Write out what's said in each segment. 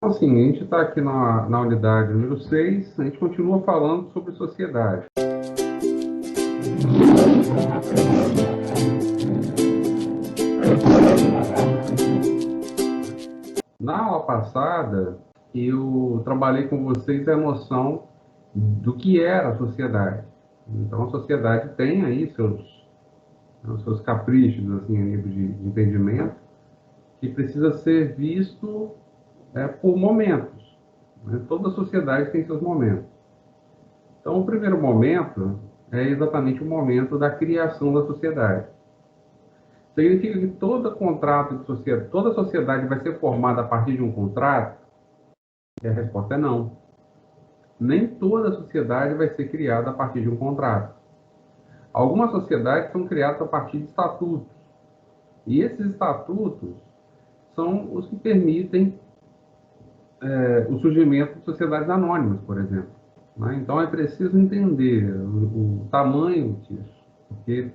Assim, a gente está aqui na unidade número 6. A gente continua falando sobre sociedade. Na aula passada, eu trabalhei com vocês a noção do que era a sociedade. Então, a sociedade tem aí seus caprichos, assim, a nível de entendimento, que precisa ser visto por momentos, né? Toda sociedade tem seus momentos. Então, o primeiro momento é exatamente o momento da criação da sociedade. Significa que todo contrato de sociedade, toda sociedade vai ser formada a partir de um contrato? E a resposta é não. Nem toda sociedade vai ser criada a partir de um contrato. Algumas sociedades são criadas a partir de estatutos. E esses estatutos são os que permitem o surgimento de sociedades anônimas, por exemplo. Né? Então é preciso entender o tamanho disso, porque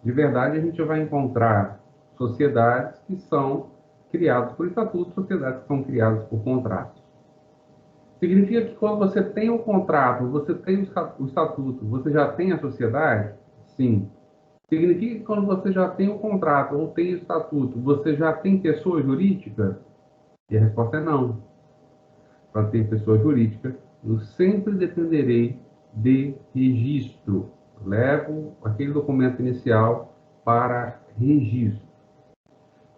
de verdade a gente vai encontrar sociedades que são criadas por estatutos, sociedades que são criadas por contratos. Significa que quando você tem o contrato, você tem o estatuto, você já tem a sociedade? Sim. Significa que quando você já tem o contrato ou tem o estatuto, você já tem pessoa jurídica? E a resposta é não. Para ter pessoa jurídica, eu sempre dependerei de registro. Levo aquele documento inicial para registro.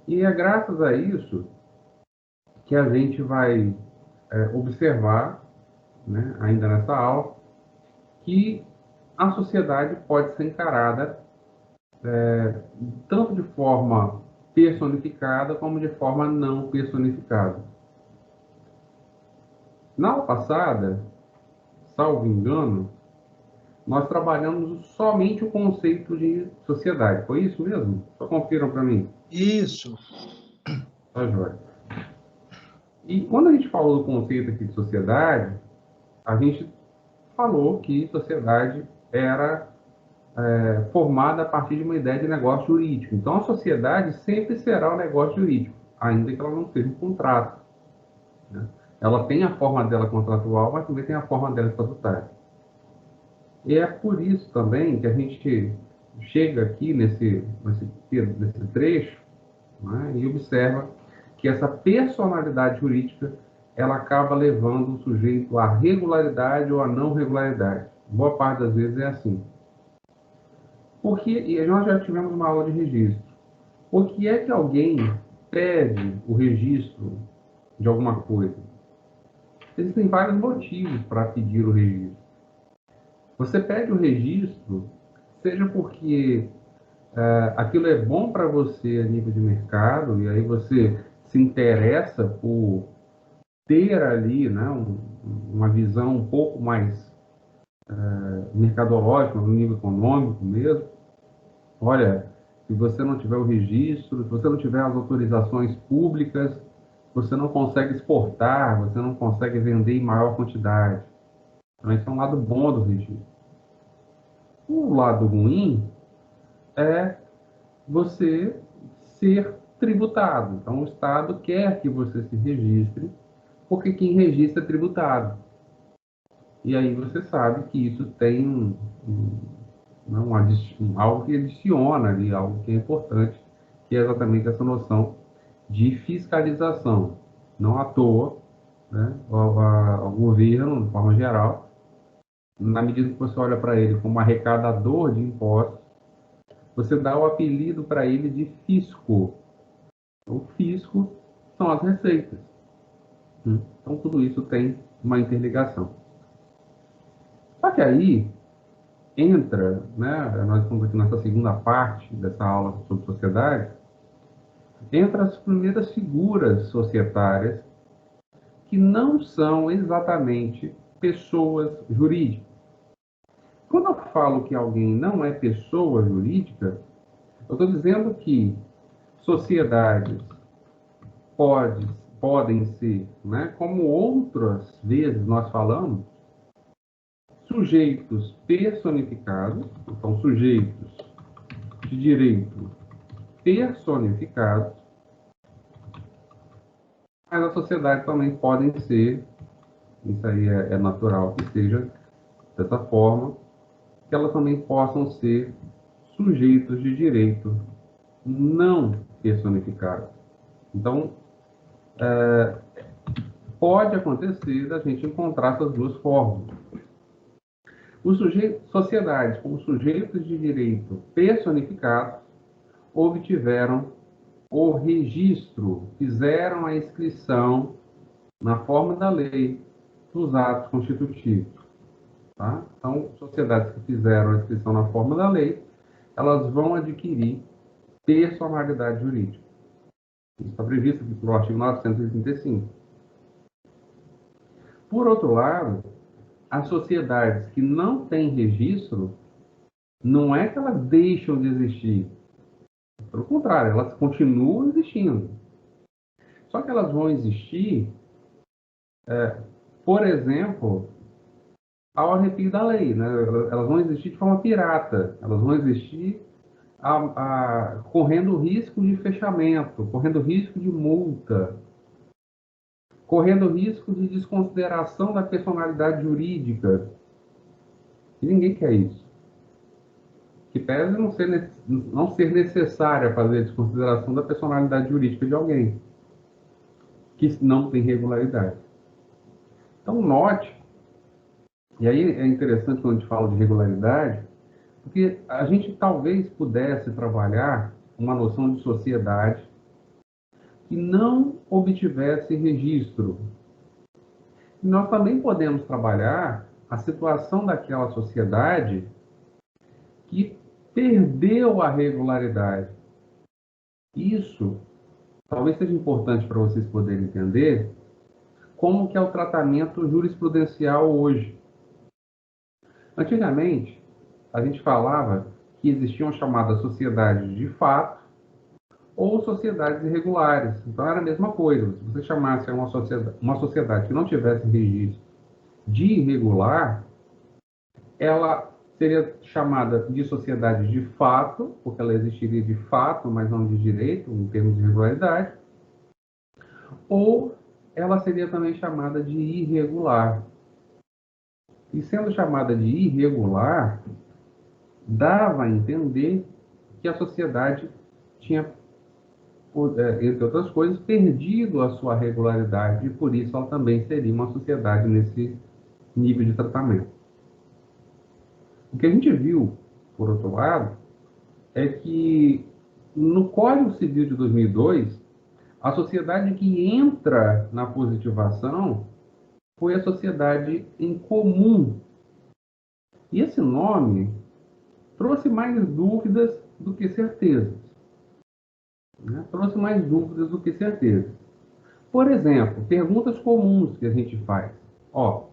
E é graças a isso que a gente vai observar, né, ainda nessa aula, que a sociedade pode ser encarada tanto de forma personificada como de forma não personificada. Na aula passada, salvo engano, nós trabalhamos somente o conceito de sociedade. Foi isso mesmo? Só confiram para mim. Isso. Tá joia. E quando a gente falou do conceito aqui de sociedade, a gente falou que sociedade era formada a partir de uma ideia de negócio jurídico. Então, a sociedade sempre será um negócio jurídico, ainda que ela não seja um contrato, né? Ela tem a forma dela contratual, mas também tem a forma dela estatutária. E é por isso também que a gente chega aqui nesse trecho, né, e observa que essa personalidade jurídica ela acaba levando o sujeito à regularidade ou à não regularidade. Boa parte das vezes é assim. Porque, e nós já tivemos uma aula de registro. Por que é que alguém pede o registro de alguma coisa? Existem vários motivos para pedir o registro. Você pede o registro, seja porque aquilo é bom para você a nível de mercado, e aí você se interessa por ter ali, né, uma visão um pouco mais mercadológica, no nível econômico mesmo. Olha, se você não tiver o registro, se você não tiver as autorizações públicas, você não consegue exportar, você não consegue vender em maior quantidade. Então, esse é um lado bom do registro. O lado ruim é você ser tributado. Então, o Estado quer que você se registre, porque quem registra é tributado. E aí você sabe que isso tem algo que adiciona ali, algo que é importante, que é exatamente essa noção de fiscalização. Não à toa, né, o governo, de forma geral, na medida que você olha para ele como arrecadador de impostos, você dá o apelido para ele de fisco. O fisco são as receitas. Então, tudo isso tem uma interligação. Só que aí entra, né, nós estamos aqui nessa segunda parte dessa aula sobre sociedade, entra as primeiras figuras societárias que não são exatamente pessoas jurídicas. Quando eu falo que alguém não é pessoa jurídica, eu estou dizendo que sociedades pode, podem ser, né, como outras vezes nós falamos, sujeitos personificados, então sujeitos de direito personificados, a sociedade também podem ser, isso aí é natural que seja dessa forma, que elas também possam ser sujeitos de direito não personificados. Então, pode acontecer da gente encontrar essas duas formas. Os sujeitos, sociedades como sujeitos de direito personificados obtiveram o registro, fizeram a inscrição na forma da lei dos atos constitutivos. Tá? Então, sociedades que fizeram a inscrição na forma da lei, elas vão adquirir personalidade jurídica. Isso está previsto aqui pelo artigo 935. Por outro lado, as sociedades que não têm registro, não é que elas deixam de existir. Pelo contrário, elas continuam existindo. Só que elas vão existir, por exemplo, ao arrepio da lei. Né? Elas vão existir de forma pirata. Elas vão existir correndo risco de fechamento, correndo risco de multa, correndo risco de desconsideração da personalidade jurídica. E ninguém quer isso. Que pese não ser necessária fazer a desconsideração da personalidade jurídica de alguém que não tem regularidade. Então, note, e aí é interessante quando a gente fala de regularidade, porque a gente talvez pudesse trabalhar uma noção de sociedade que não obtivesse registro. E nós também podemos trabalhar a situação daquela sociedade que perdeu a regularidade. Isso talvez seja importante para vocês poderem entender como que é o tratamento jurisprudencial hoje. Antigamente, a gente falava que existiam chamadas sociedades de fato ou sociedades irregulares. Então era a mesma coisa. Se você chamasse uma sociedade que não tivesse registro de irregular, ela seria chamada de sociedade de fato, porque ela existiria de fato, mas não de direito, em termos de regularidade, ou ela seria também chamada de irregular. E sendo chamada de irregular, dava a entender que a sociedade tinha, entre outras coisas, perdido a sua regularidade, e por isso ela também seria uma sociedade nesse nível de tratamento. O que a gente viu, por outro lado, é que no Código Civil de 2002, a sociedade que entra na positivação foi a sociedade em comum. E esse nome trouxe mais dúvidas do que certezas. Né? Trouxe mais dúvidas do que certezas. Por exemplo, perguntas comuns que a gente faz. Ó,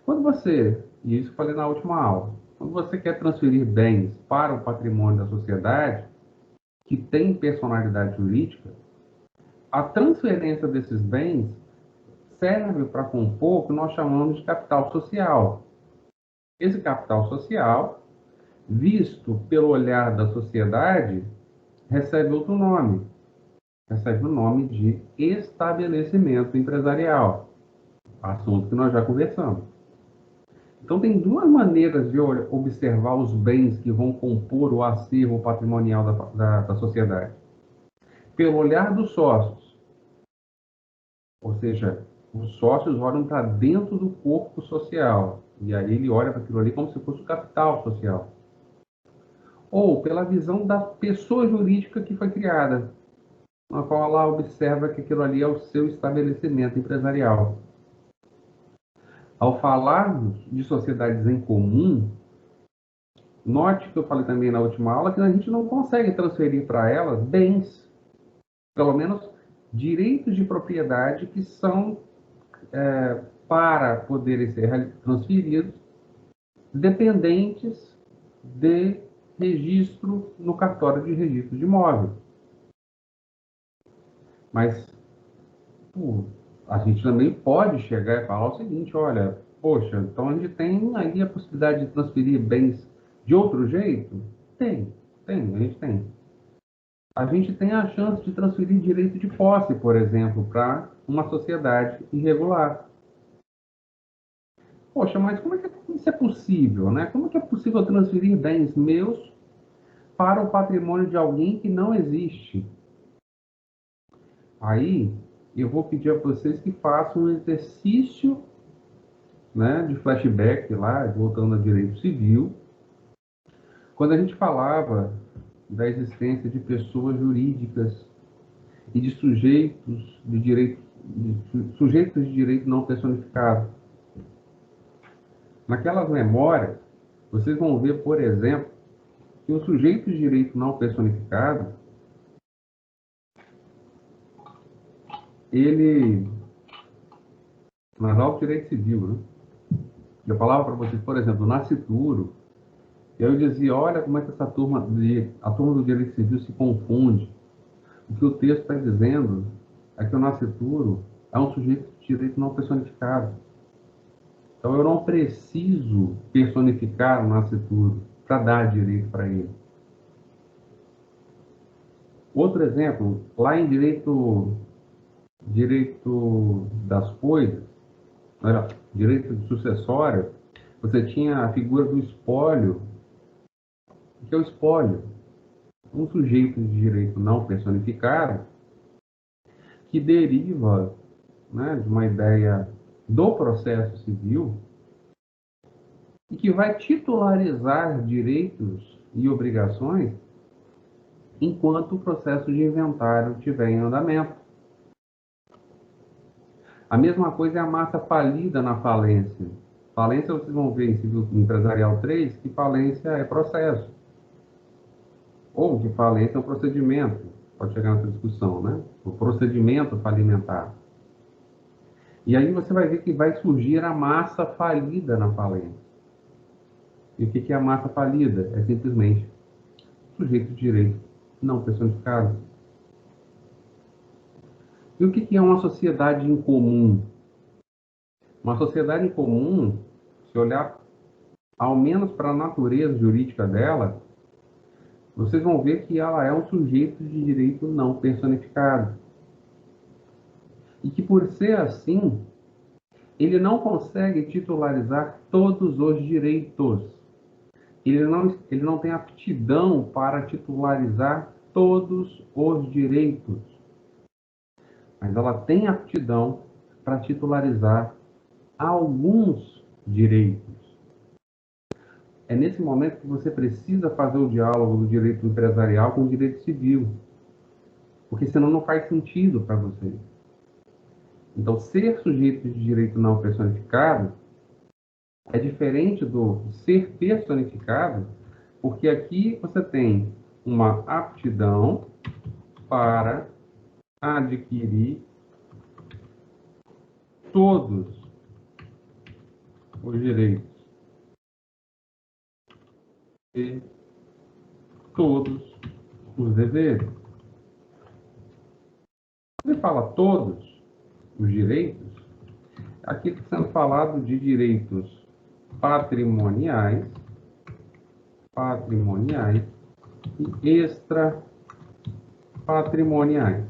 quando você, e isso eu falei na última aula, quando você quer transferir bens para o patrimônio da sociedade, que tem personalidade jurídica, a transferência desses bens serve para compor o que nós chamamos de capital social. Esse capital social, visto pelo olhar da sociedade, recebe outro nome. Recebe o nome de estabelecimento empresarial, assunto que nós já conversamos. Então, tem duas maneiras de observar os bens que vão compor o acervo patrimonial da sociedade. Pelo olhar dos sócios, ou seja, os sócios olham para dentro do corpo social, e aí ele olha para aquilo ali como se fosse o capital social. Ou pela visão da pessoa jurídica que foi criada, na qual ela observa que aquilo ali é o seu estabelecimento empresarial. Ao falarmos de sociedades em comum, note que eu falei também na última aula que a gente não consegue transferir para elas bens, pelo menos direitos de propriedade que são, para poderem ser transferidos, dependentes de registro no cartório de registro de imóvel. Mas a gente também pode chegar e falar o seguinte, olha, poxa, então a gente tem aí a possibilidade de transferir bens de outro jeito? A gente tem. a gente tem a chance de transferir direito de posse, por exemplo, para uma sociedade irregular. Poxa, mas como é que isso é possível, né? Como é que é possível transferir bens meus para o patrimônio de alguém que não existe? Aí, eu vou pedir a vocês que façam um exercício, né, de flashback lá, voltando ao direito civil, quando a gente falava da existência de pessoas jurídicas e de sujeitos de direito não personificado. Naquelas memórias, vocês vão ver, por exemplo, que o sujeito de direito não personificado, ele, nas aulas de direito civil, né? Eu falava para vocês, por exemplo, do nascituro, eu dizia, olha como é que essa turma, a turma do direito civil se confunde. O que o texto está dizendo é que o nascituro é um sujeito de direito não personificado. Então eu não preciso personificar o nascituro para dar direito para ele. Outro exemplo, lá em direito das coisas, direito sucessório, você tinha a figura do espólio. O que é o espólio? Um sujeito de direito não personificado que deriva, né, de uma ideia do processo civil e que vai titularizar direitos e obrigações enquanto o processo de inventário estiver em andamento. A mesma coisa é a massa falida na falência. Falência, vocês vão ver em Civil Empresarial 3 que falência é processo. Ou que falência é um procedimento. Pode chegar nessa discussão, né? O procedimento falimentar. E aí você vai ver que vai surgir a massa falida na falência. E o que é a massa falida? É simplesmente sujeito de direito não personificado. E o que é uma sociedade em comum? Uma sociedade em comum, se olhar ao menos para a natureza jurídica dela, vocês vão ver que ela é um sujeito de direito não personificado. E que, por ser assim, ele não consegue titularizar todos os direitos. Ele não tem aptidão para titularizar todos os direitos. Mas ela tem aptidão para titularizar alguns direitos. É nesse momento que você precisa fazer o diálogo do direito empresarial com o direito civil, porque senão não faz sentido para você. Então, ser sujeito de direito não personificado é diferente do ser personificado, porque aqui você tem uma aptidão para adquirir todos os direitos e todos os deveres. Você fala todos os direitos, aqui está sendo falado de direitos patrimoniais e extrapatrimoniais.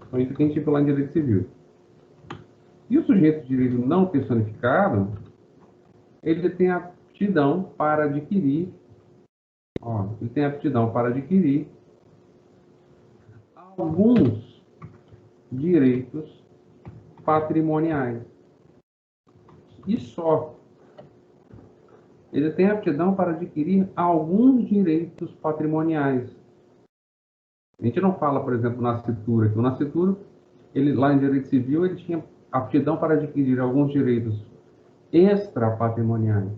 Então, isso que a gente viu lá em direito civil. E o sujeito de direito não personificado, ele tem aptidão para adquirir, alguns direitos patrimoniais. E só. Ele tem aptidão para adquirir alguns direitos patrimoniais. A gente não fala, por exemplo, nascituro. O nascituro, ele, lá em direito civil, ele tinha aptidão para adquirir alguns direitos extrapatrimoniais.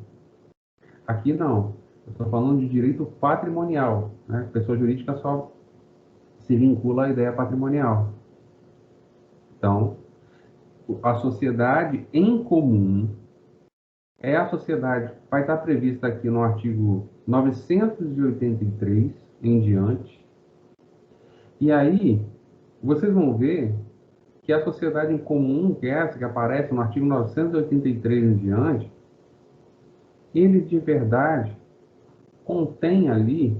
Aqui não. Eu estou falando de direito patrimonial, né? Pessoa jurídica só se vincula à ideia patrimonial. Então, a sociedade em comum é a sociedade, vai estar prevista aqui no artigo 983 em diante. E aí, vocês vão ver que a sociedade em comum, que é essa que aparece no artigo 983 em diante, ele de verdade contém ali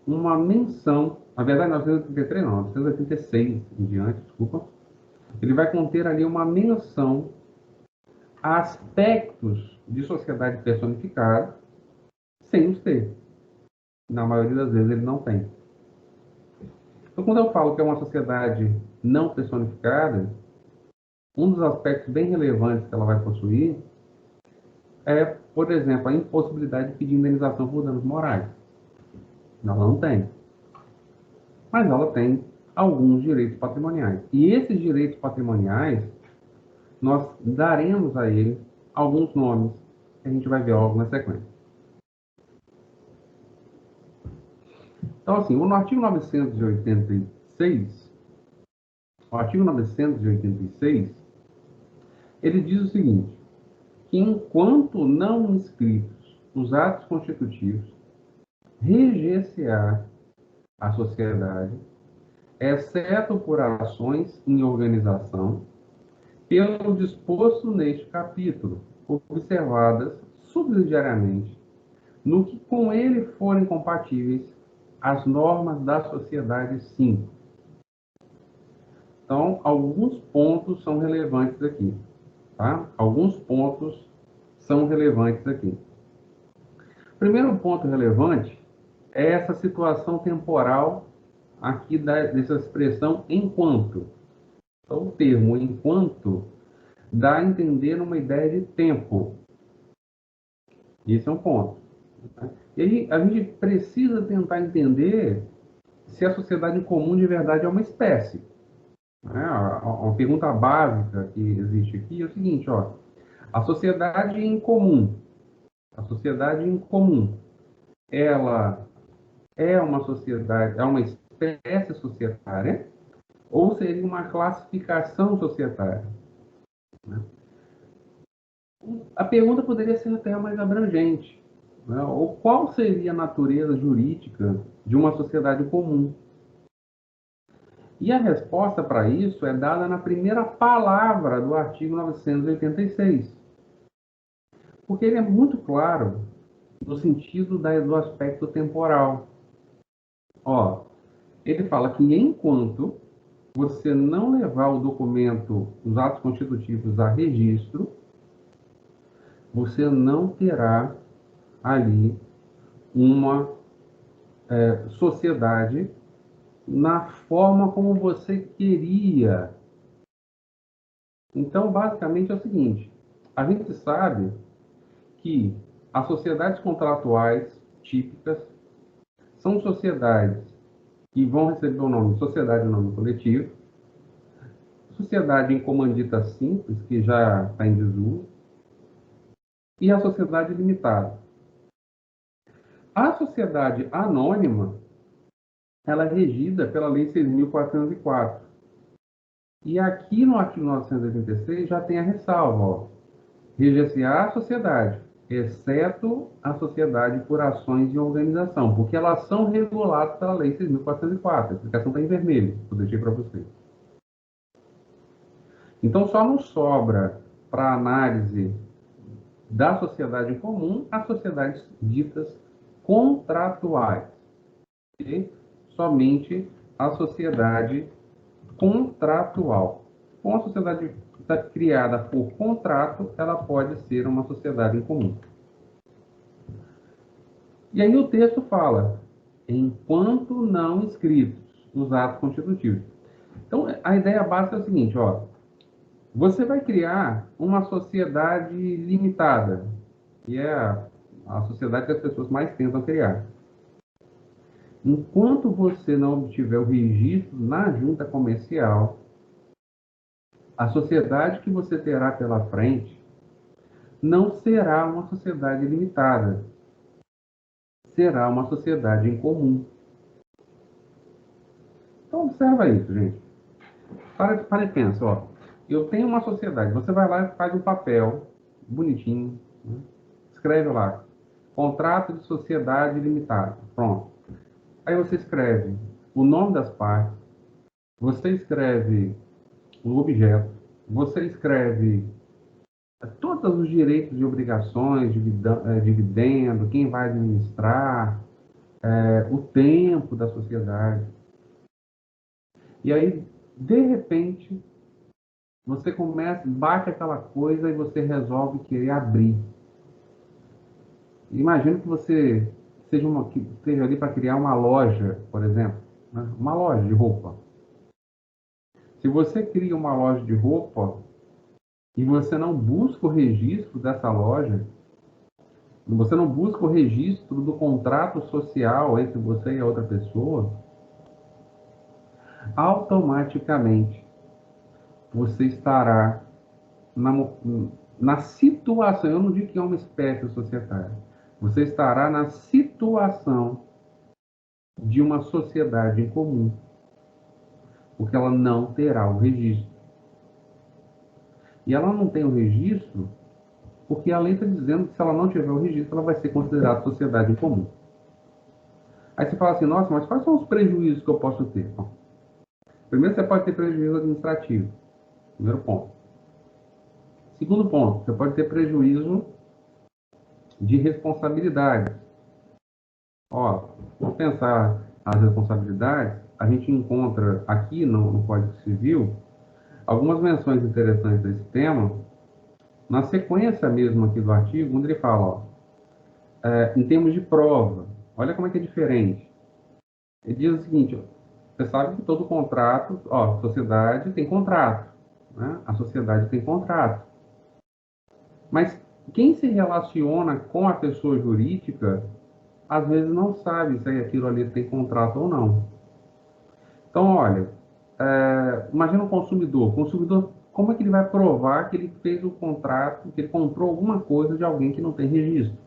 uma menção na verdade, 983 não, 986 em diante, desculpa, ele vai conter ali uma menção a aspectos de sociedade personificada sem os ter. Na maioria das vezes ele não tem. Então, quando eu falo que é uma sociedade não personificada, um dos aspectos bem relevantes que ela vai possuir é, por exemplo, a impossibilidade de pedir indenização por danos morais. Ela não tem. Mas ela tem alguns direitos patrimoniais. E esses direitos patrimoniais, nós daremos a eles alguns nomes que a gente vai ver logo na sequência. Então, assim, no artigo 986, o artigo 986, ele diz o seguinte, que enquanto não inscritos os atos constitutivos, reger-se-á a sociedade, exceto por ações em organização, pelo disposto neste capítulo, observadas subsidiariamente, no que com ele forem compatíveis as normas da sociedade 5. Então, alguns pontos são relevantes aqui, tá? Alguns pontos são relevantes aqui. O primeiro ponto relevante é essa situação temporal aqui dessa expressão enquanto. Então, o termo enquanto dá a entender uma ideia de tempo. Esse é um ponto. E aí a gente precisa tentar entender se a sociedade comum de verdade é uma espécie. Uma pergunta básica que existe aqui é o seguinte, ó, a sociedade em comum, ela é uma sociedade, é uma espécie societária ou seria uma classificação societária? Né? A pergunta poderia ser até mais abrangente. Né? Ou qual seria a natureza jurídica de uma sociedade comum? E a resposta para isso é dada na primeira palavra do artigo 986. Porque ele é muito claro no sentido do aspecto temporal. Ó, ele fala que enquanto você não levar o documento, os atos constitutivos a registro, você não terá ali uma sociedade na forma como você queria. Então, basicamente é o seguinte, a gente sabe que as sociedades contratuais típicas são sociedades que vão receber o nome de sociedade de nome coletivo, sociedade em comandita simples, que já está em desuso, e a sociedade limitada. A sociedade anônima, ela é regida pela Lei 6.404. E aqui no artigo 986 já tem a ressalva, ó, reger-se-á a sociedade, exceto a sociedade por ações de organização, porque elas são reguladas pela Lei 6.404. A explicação está em vermelho, eu deixei para vocês. Então, só não sobra para análise da sociedade em comum as sociedades ditas contratuais. Okay? Somente a sociedade contratual. Com a sociedade criada por contrato, ela pode ser uma sociedade em comum. E aí o texto fala, enquanto não inscritos nos atos constitutivos. Então, a ideia básica é a seguinte, ó, você vai criar uma sociedade limitada, que é a sociedade que as pessoas mais tentam criar. Enquanto você não obtiver o registro na junta comercial, a sociedade que você terá pela frente não será uma sociedade limitada, será uma sociedade em comum. Então, observa isso, gente. Para e pensa, ó. Eu tenho uma sociedade, você vai lá e faz um papel bonitinho, né? Escreve lá, contrato de sociedade limitada, pronto. Aí você escreve o nome das partes, você escreve o objeto, você escreve todos os direitos e obrigações, dividendo, quem vai administrar, o tempo da sociedade. E aí, de repente, você começa, bate aquela coisa e você resolve querer abrir. Imagina que você que esteja ali para criar uma loja, por exemplo, né? Uma loja de roupa. Se você cria uma loja de roupa e você não busca o registro dessa loja, você não busca o registro do contrato social entre você e a outra pessoa, automaticamente você estará na, na situação, eu não digo que é uma espécie societária, você estará na situação de uma sociedade em comum, porque ela não terá o registro. E ela não tem o registro porque a lei está dizendo que se ela não tiver o registro, ela vai ser considerada sociedade em comum. Aí você fala assim, nossa, mas quais são os prejuízos que eu posso ter? Bom, primeiro, você pode ter prejuízo administrativo. Primeiro ponto. Segundo ponto, você pode ter prejuízo de responsabilidade. Ó, vamos pensar as responsabilidades. A gente encontra aqui no Código Civil algumas menções interessantes desse tema, na sequência mesmo aqui do artigo, onde ele fala, ó, em termos de prova, olha como é que é diferente. Ele diz o seguinte, ó, você sabe que todo contrato, ó, sociedade tem contrato, né? A sociedade tem contrato. Mas quem se relaciona com a pessoa jurídica, às vezes não sabe se aquilo ali tem contrato ou não. Então, olha, imagina um consumidor. O consumidor, como é que ele vai provar que ele fez o contrato, que ele comprou alguma coisa de alguém que não tem registro?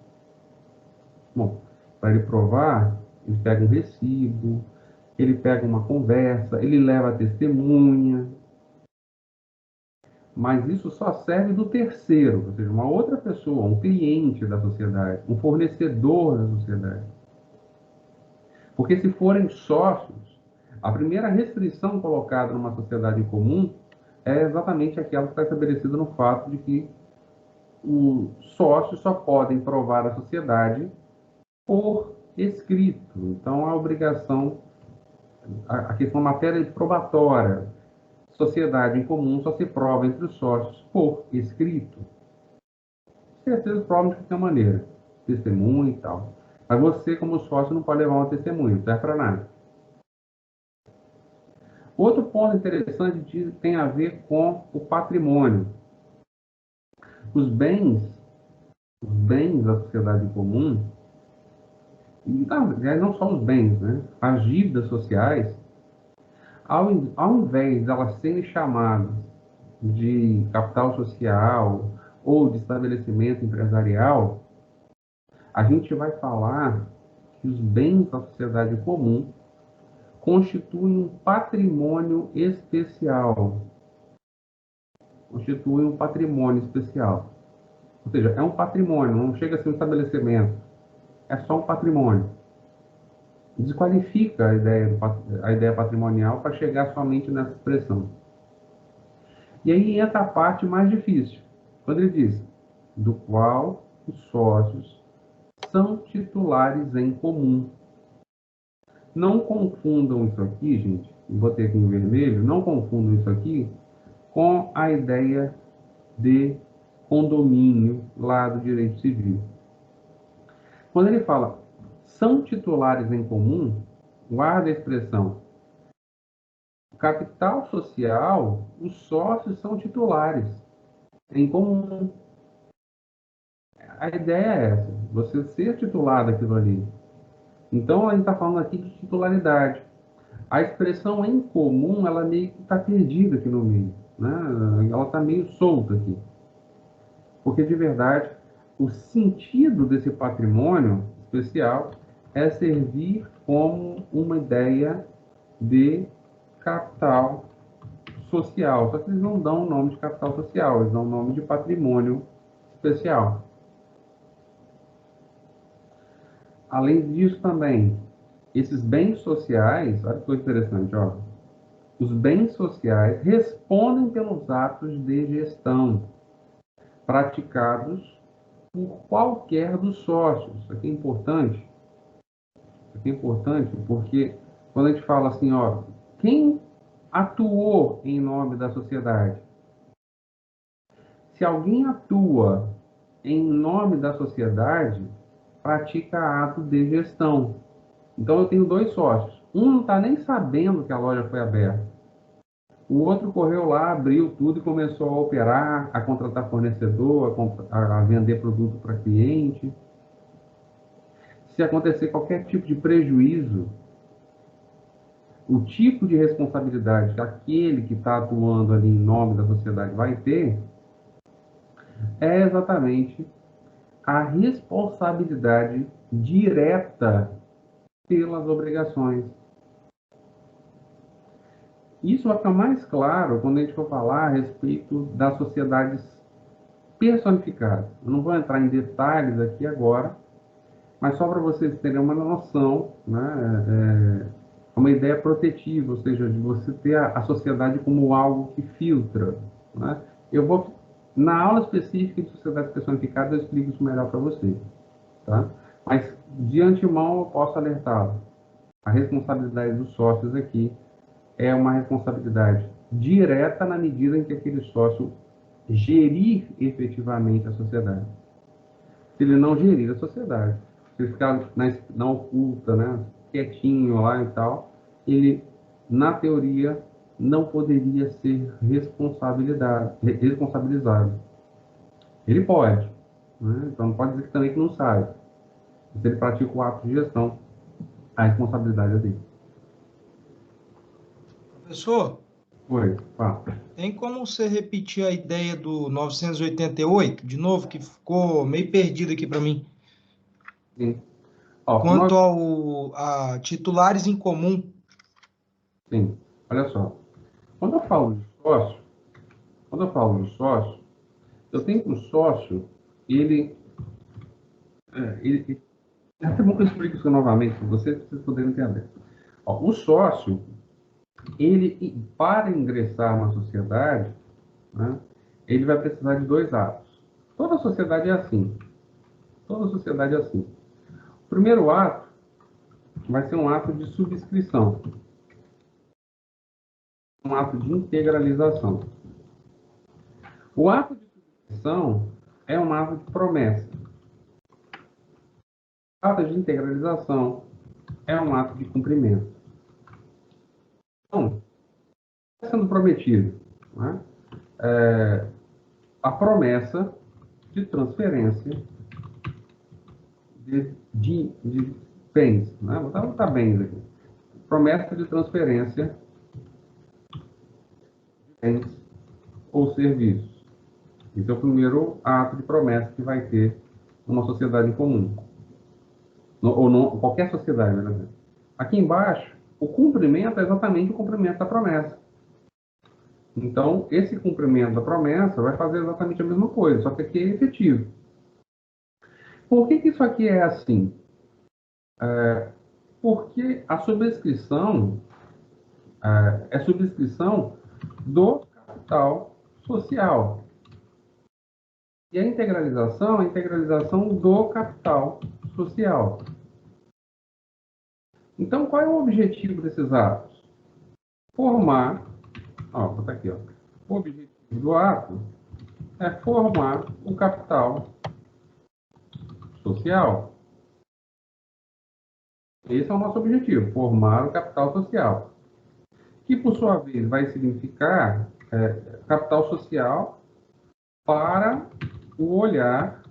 Bom, para ele provar, ele pega um recibo, ele pega uma conversa, ele leva a testemunha, mas isso só serve do terceiro, ou seja, uma outra pessoa, um cliente da sociedade, um fornecedor da sociedade. Porque se forem sócios, a primeira restrição colocada numa sociedade em comum é exatamente aquela que está estabelecida no fato de que os sócios só podem provar a sociedade por escrito. Então, a obrigação, a questão matéria probatória, sociedade em comum só se prova entre os sócios por escrito. Terceiros provam de qualquer maneira, testemunho e tal. Mas você, como sócio, não pode levar uma testemunha, não serve para nada. Outro ponto interessante tem a ver com o patrimônio. Os bens da sociedade em comum, e não só os bens, né? As dívidas sociais, ao invés de elas serem chamadas de capital social ou de estabelecimento empresarial, a gente vai falar que os bens da sociedade comum constituem um patrimônio especial. Constituem um patrimônio especial. Ou seja, é um patrimônio, não chega a ser um estabelecimento. É só um patrimônio. Desqualifica a ideia patrimonial para chegar somente nessa expressão. E aí entra a parte mais difícil. Quando ele diz, do qual os sócios são titulares em comum. Não confundam isso aqui, gente, botei aqui em vermelho, não confundam isso aqui com a ideia de condomínio lá do direito civil. Quando ele fala são titulares em comum, guarda a expressão capital social, os sócios são titulares em comum. A ideia é essa, você ser titular daquilo ali. Então, a gente está falando aqui de titularidade. A expressão em comum, ela meio que está perdida aqui no meio, né? Ela está meio solta aqui. Porque, de verdade, o sentido desse patrimônio especial é servir como uma ideia de capital social. Só que eles não dão o nome de capital social, eles dão o nome de patrimônio especial. Além disso também, esses bens sociais, olha que coisa interessante, ó. Os bens sociais respondem pelos atos de gestão praticados por qualquer dos sócios. Isso aqui é importante. Isso aqui é importante porque quando a gente fala assim, ó, quem atuou em nome da sociedade. Se alguém atua em nome da sociedade, pratica ato de gestão. Então eu tenho dois sócios. Um não está nem sabendo que a loja foi aberta. O outro correu lá, abriu tudo e começou a operar, a contratar fornecedor, a vender produto para cliente. Se acontecer qualquer tipo de prejuízo, o tipo de responsabilidade que aquele que está atuando ali em nome da sociedade vai ter é exatamente a responsabilidade direta pelas obrigações. Isso vai ficar mais claro quando a gente for falar a respeito das sociedades personificadas. Eu não vou entrar em detalhes aqui agora, mas só para vocês terem uma noção, né, uma ideia protetiva, ou seja, de você ter a sociedade como algo que filtra. Né? Eu vou, na aula específica de sociedades personificadas, eu explico isso melhor para vocês. Tá? Mas, de antemão, eu posso alertá-lo. A responsabilidade dos sócios aqui é uma responsabilidade direta na medida em que aquele sócio gerir efetivamente a sociedade. Se ele não gerir a sociedade, se ele ficar na oculta, né, quietinho lá e tal, ele, na teoria, não poderia ser responsabilizado. Ele pode, né? Então não pode dizer também que não sabe. Se ele pratica o ato de gestão, a responsabilidade é dele. Professor, Oi, pá. tem como você repetir a ideia do 988, de novo, que ficou meio perdido aqui para mim? Sim. Ó, Quanto a titulares em comum. sim, olha só. Quando eu falo de sócio, quando eu falo de sócio, eu tenho que o sócio, ele, é até bom que eu explique isso novamente, para vocês poderem entender. Ó, o sócio, ele, para ingressar na sociedade, né, ele vai precisar de dois atos. Toda sociedade é assim. Toda sociedade é assim. O primeiro ato vai ser um ato de subscrição, um ato de integralização. O ato de subscrição é um ato de promessa. O ato de integralização é um ato de cumprimento. Então, está sendo prometido, né, a promessa de transferência de bens. Né? Vou botar bens aqui. Promessa de transferência de bens ou serviços. Esse é o primeiro ato de promessa que vai ter numa sociedade em comum. Qualquer sociedade, né? Aqui embaixo, o cumprimento é exatamente o cumprimento da promessa. Então, esse cumprimento da promessa vai fazer exatamente a mesma coisa, só que aqui é efetivo. Por que isso aqui é assim? Porque a subscrição é subscrição do capital social. E a integralização é a integralização do capital social. Então, qual é o objetivo desses atos? Formar, ó, vou botar aqui, ó. O objetivo do ato é formar o capital social. Esse é o nosso objetivo, formar o capital social. Que, por sua vez, vai significar capital social para o olhar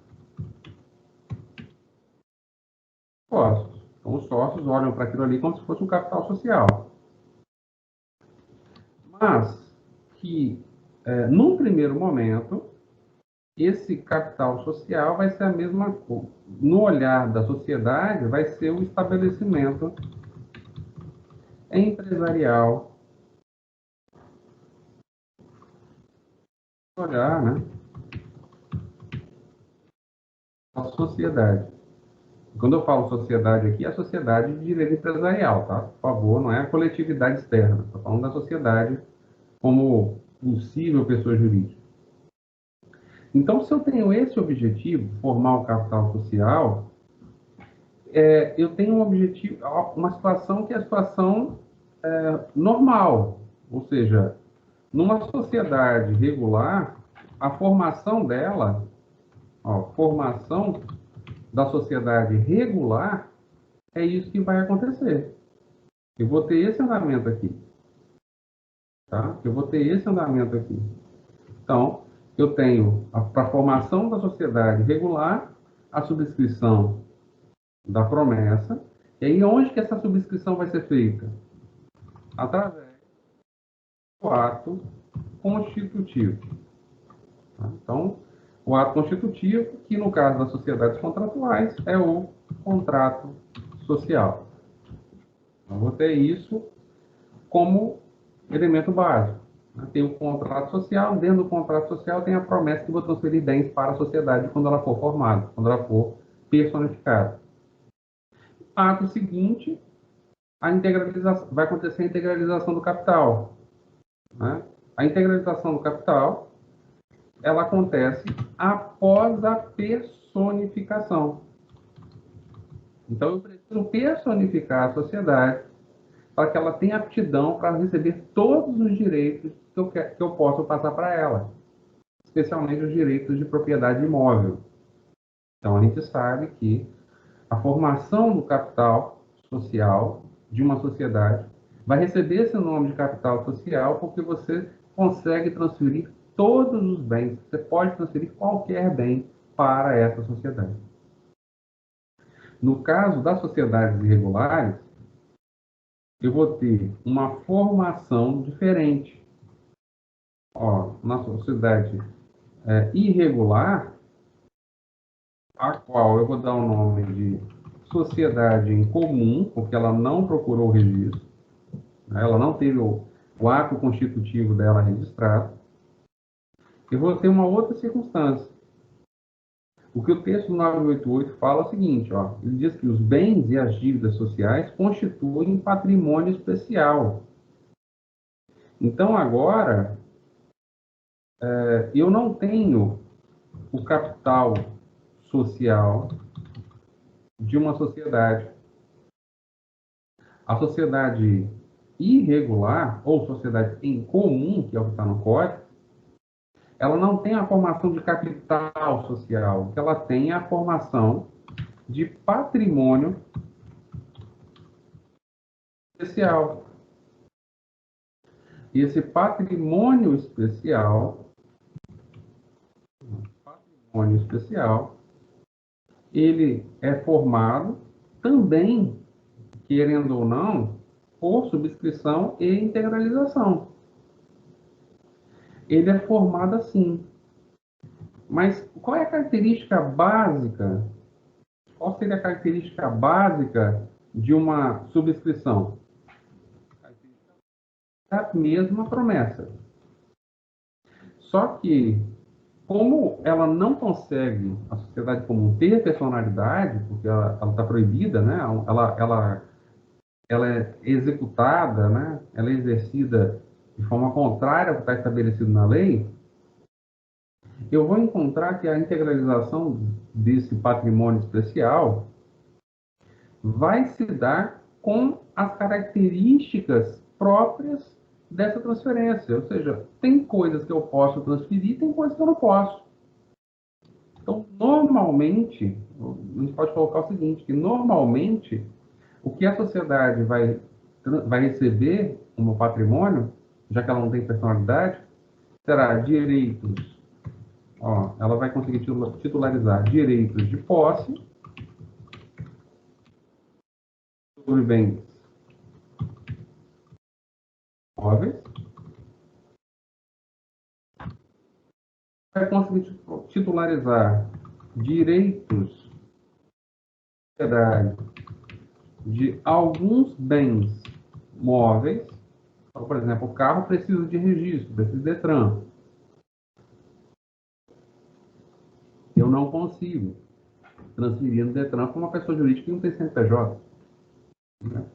sócios. Então, os sócios olham para aquilo ali como se fosse um capital social. Mas que, num primeiro momento, esse capital social vai ser a mesma coisa. No olhar da sociedade, vai ser o estabelecimento empresarial. Olhar, né? A sociedade. Quando eu falo sociedade aqui, é a sociedade de direito empresarial, tá? Por favor, não é a coletividade externa. Estou falando da sociedade como possível pessoa jurídica. Então, se eu tenho esse objetivo, formar o capital social, eu tenho um objetivo, uma situação que é a situação normal. Ou seja, numa sociedade regular, a formação dela, formação da sociedade regular, é isso que vai acontecer. Eu vou ter esse andamento aqui. Tá? Eu vou ter esse andamento aqui. Então, eu tenho para a formação da sociedade regular, a subscrição da promessa. E aí, onde que essa subscrição vai ser feita? Através do ato constitutivo. Tá? Então, o ato constitutivo, que no caso das sociedades contratuais, é o contrato social. Eu vou ter isso como elemento básico. Tem o contrato social, dentro do contrato social tem a promessa que vou transferir bens para a sociedade quando ela for formada, quando ela for personificada. Ato seguinte, vai acontecer a integralização do capital. Né? A integralização do capital, ela acontece após a personificação. Então, eu preciso personificar a sociedade para que ela tenha aptidão para receber todos os direitos que eu posso passar para ela, especialmente os direitos de propriedade imóvel. Então, a gente sabe que a formação do capital social de uma sociedade vai receber esse nome de capital social porque você consegue transferir todos os bens, você pode transferir qualquer bem para essa sociedade. No caso das sociedades irregulares, eu vou ter uma formação diferente. Na sociedade irregular, a qual eu vou dar o nome de sociedade em comum, porque ela não procurou o registro, né? Ela não teve o ato constitutivo dela registrado. Eu vou ter uma outra circunstância. O que o texto do 988 fala é o seguinte, ele diz que os bens e as dívidas sociais constituem patrimônio especial. Então, agora, eu não tenho o capital social de uma sociedade. A sociedade irregular, ou sociedade em comum, que é o que está no código, ela não tem a formação de capital social, o que ela tem é a formação de patrimônio especial. E esse patrimônio especial, ele é formado também, querendo ou não, por subscrição e integralização. Ele é formado assim. Mas qual é a característica básica? Qual seria a característica básica de uma subscrição? A mesma promessa. Só que, como ela não consegue, a sociedade comum, ter personalidade, porque ela está proibida, né? Ela é executada, né? Ela é exercida de forma contrária ao que está estabelecido na lei, eu vou encontrar que a integralização desse patrimônio especial vai se dar com as características próprias dessa transferência. Ou seja, tem coisas que eu posso transferir, tem coisas que eu não posso. Então, normalmente, a gente pode colocar o seguinte, que normalmente, o que a sociedade vai receber como patrimônio, já que ela não tem personalidade, será direitos. Ela vai conseguir titularizar direitos de posse sobre bens móveis, vai conseguir titularizar direitos de alguns bens móveis. Então, por exemplo, o carro precisa de registro, precisa de Detran. Eu não consigo transferir no Detran para uma pessoa jurídica que não tem CNPJ. Né?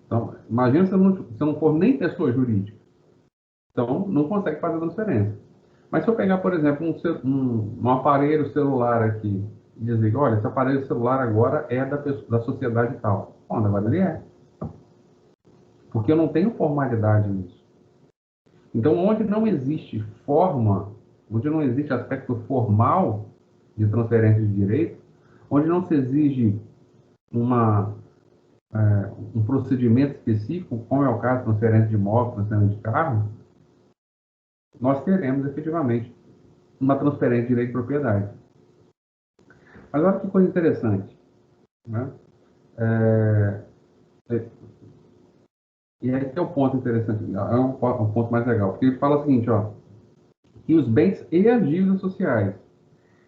Então, imagina se eu não for nem pessoa jurídica. Então, não consegue fazer a transferência. Mas se eu pegar, por exemplo, um aparelho celular aqui e dizer, olha, esse aparelho celular agora é da sociedade tal. Bom, na verdade ele é. Porque eu não tenho formalidade nisso. Então, onde não existe forma, onde não existe aspecto formal de transferência de direito, onde não se exige uma, um procedimento específico, como é o caso de transferência de imóvel, transferência de carro, nós teremos efetivamente uma transferência de direito de propriedade. Mas olha que coisa interessante, né? E aí que é o ponto interessante, é um ponto mais legal, porque ele fala o seguinte, ó, que os bens e as dívidas sociais,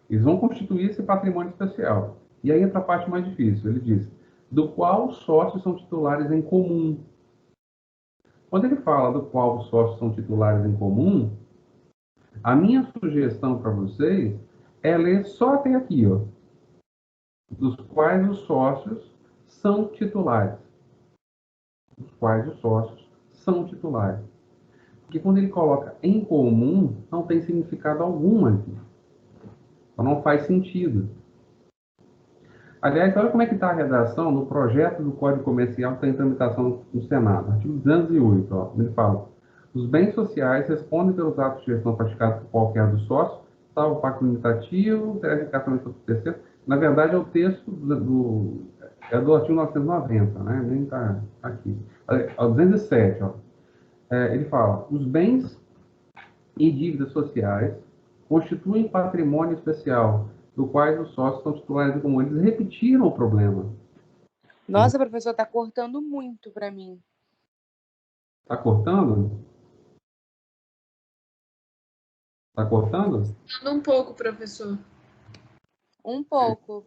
eles vão constituir esse patrimônio especial. E aí entra a parte mais difícil, ele diz, do qual os sócios são titulares em comum. Quando ele fala do qual os sócios são titulares em comum, a minha sugestão para vocês é ler só até aqui, ó, dos quais os sócios são titulares. Dos quais os sócios são titulares. Porque quando ele coloca em comum, não tem significado algum aqui. Então não faz sentido. Aliás, olha como é que está a redação no projeto do Código Comercial que está em tramitação no Senado. Artigo 208, ó, ele fala: os bens sociais respondem pelos atos de gestão praticados por qualquer dos sócios, salvo o pacto limitativo, verificação de terceiro. Na verdade, é o texto é do artigo 990, né? Nem está aqui. Ó, 207, ó. Ele fala: os bens e dívidas sociais constituem patrimônio especial, do quais os sócios são titulares em comum. Eles repetiram o problema. Nossa, professor, tá cortando muito para mim. Tá cortando? Tá cortando? Um pouco, professor. Um pouco.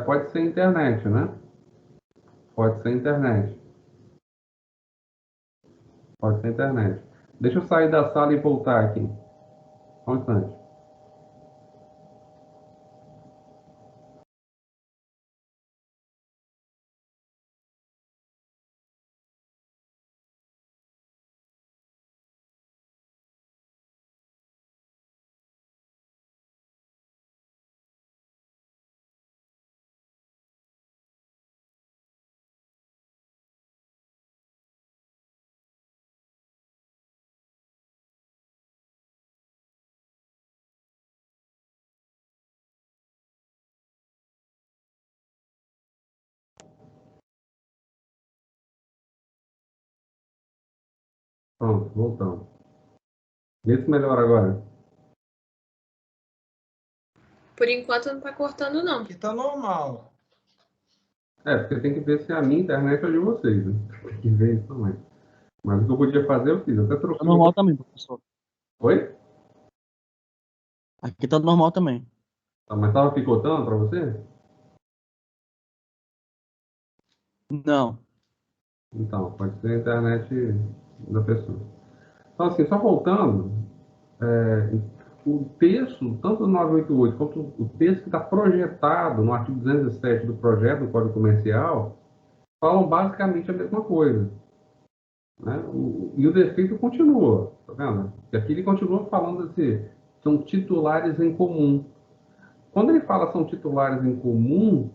Pode ser internet, né? Pode ser internet. Pode ser internet. Deixa eu sair da sala e voltar aqui. Só um instante. Pronto, voltamos. Vê se melhora agora. Por enquanto não tá cortando, não. Aqui tá normal. Porque tem que ver se é a minha internet ou a de vocês, né? Tem que ver isso também. Mas o que eu podia fazer, eu fiz. Eu até Tá troquei. normal também, professor. Oi? Aqui tá normal também. Tá, mas tava picotando para você? Não. Então, pode ser a internet da pessoa. Então, assim, só voltando, o texto, tanto do 988 quanto o texto que está projetado no artigo 207 do projeto do Código Comercial, falam basicamente a mesma coisa. Né? E o defeito continua, tá vendo? E aqui ele continua falando assim, são titulares em comum. Quando ele fala são titulares em comum,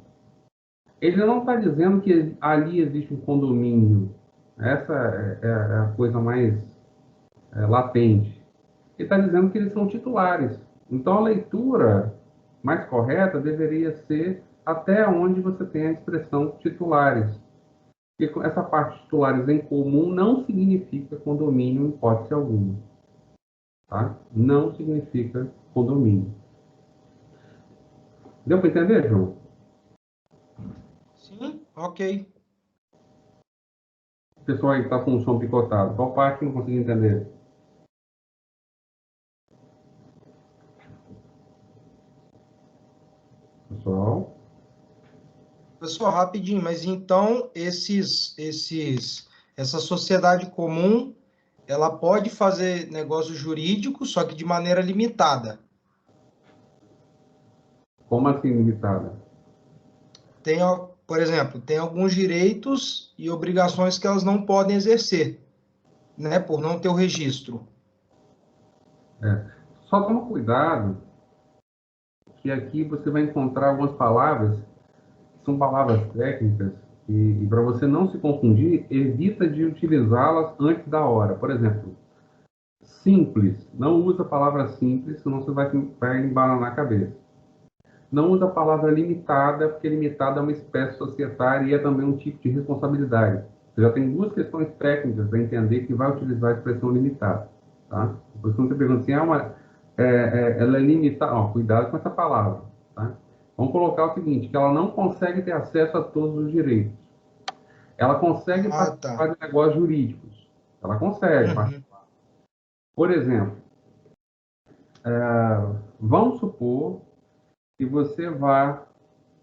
ele não está dizendo que ali existe um condomínio. Essa é a coisa mais latente. Ele está dizendo que eles são titulares. Então, a leitura mais correta deveria ser até onde você tem a expressão titulares. E essa parte de titulares em comum não significa condomínio em hipótese alguma. Tá? Não significa condomínio. Deu para entender, João? Sim? Ok. O pessoal aí está com o som picotado. Qual parte não consegui entender? Pessoal? Pessoal, rapidinho, mas então essa sociedade comum, ela pode fazer negócio jurídico, só que de maneira limitada. Como assim limitada? Tem, por exemplo, tem alguns direitos e obrigações que elas não podem exercer, né, por não ter o registro. Só toma cuidado que aqui você vai encontrar algumas palavras que são palavras técnicas e para você não se confundir, evita de utilizá-las antes da hora. Por exemplo, Simples. Não usa a palavra simples, senão você vai embananar a cabeça. Não usa a palavra limitada, porque limitada é uma espécie societária e é também um tipo de responsabilidade. Você já tem duas questões técnicas para entender que vai utilizar a expressão limitada. Tá? Depois, quando você pergunta assim, ela é limitada, ó, cuidado com essa palavra. Tá? Vamos colocar o seguinte, que ela não consegue ter acesso a todos os direitos. Ela consegue Ah, tá. participar de negócios jurídicos. Ela consegue Uhum. participar. Por exemplo, vamos supor que você vá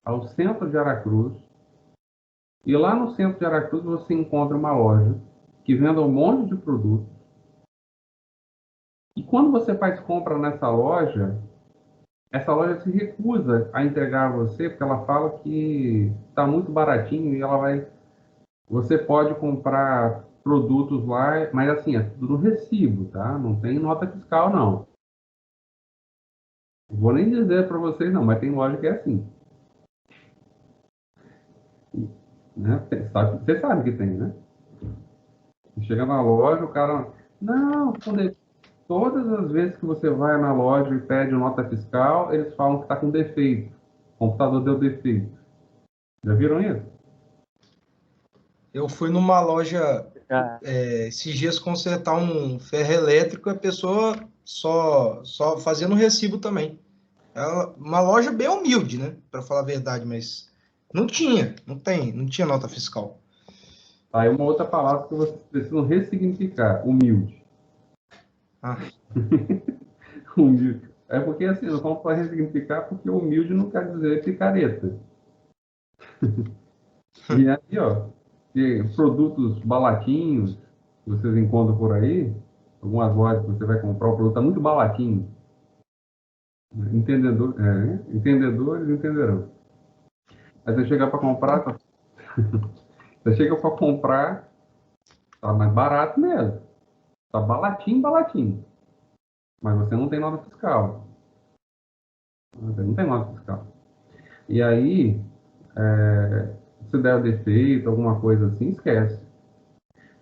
ao centro de Aracruz e lá no centro de Aracruz você encontra uma loja que vende um monte de produtos. E quando você faz compra nessa loja, essa loja se recusa a entregar a você porque ela fala que está muito baratinho e você pode comprar produtos lá, mas assim, é tudo no recibo, tá? Não tem nota fiscal, não. Vou nem dizer para vocês, não, mas tem loja que é assim. Né? Você sabe que tem, né? Chega na loja, o cara... Não, todas as vezes que você vai na loja e pede nota fiscal, eles falam que está com defeito. O computador deu defeito. Já viram isso? Eu fui numa loja Já. esses dias consertar um ferro elétrico, a pessoa só fazendo recibo também. Uma loja bem humilde, né? Para falar a verdade, mas não tinha nota fiscal. Aí uma outra palavra que vocês precisam ressignificar, humilde. Ah, Humilde. É porque assim, não vamos ressignificar porque humilde não quer dizer picareta. E aí, ó, produtos baratinhos que vocês encontram por aí, algumas lojas que você vai comprar o produto está muito baratinho. Entendedores entenderão. Aí você chega para comprar, você chega para comprar, tá mais barato mesmo. Tá baratinho, baratinho. Mas você não tem nota fiscal. Você não tem nota fiscal. E aí, se der defeito, alguma coisa assim, esquece.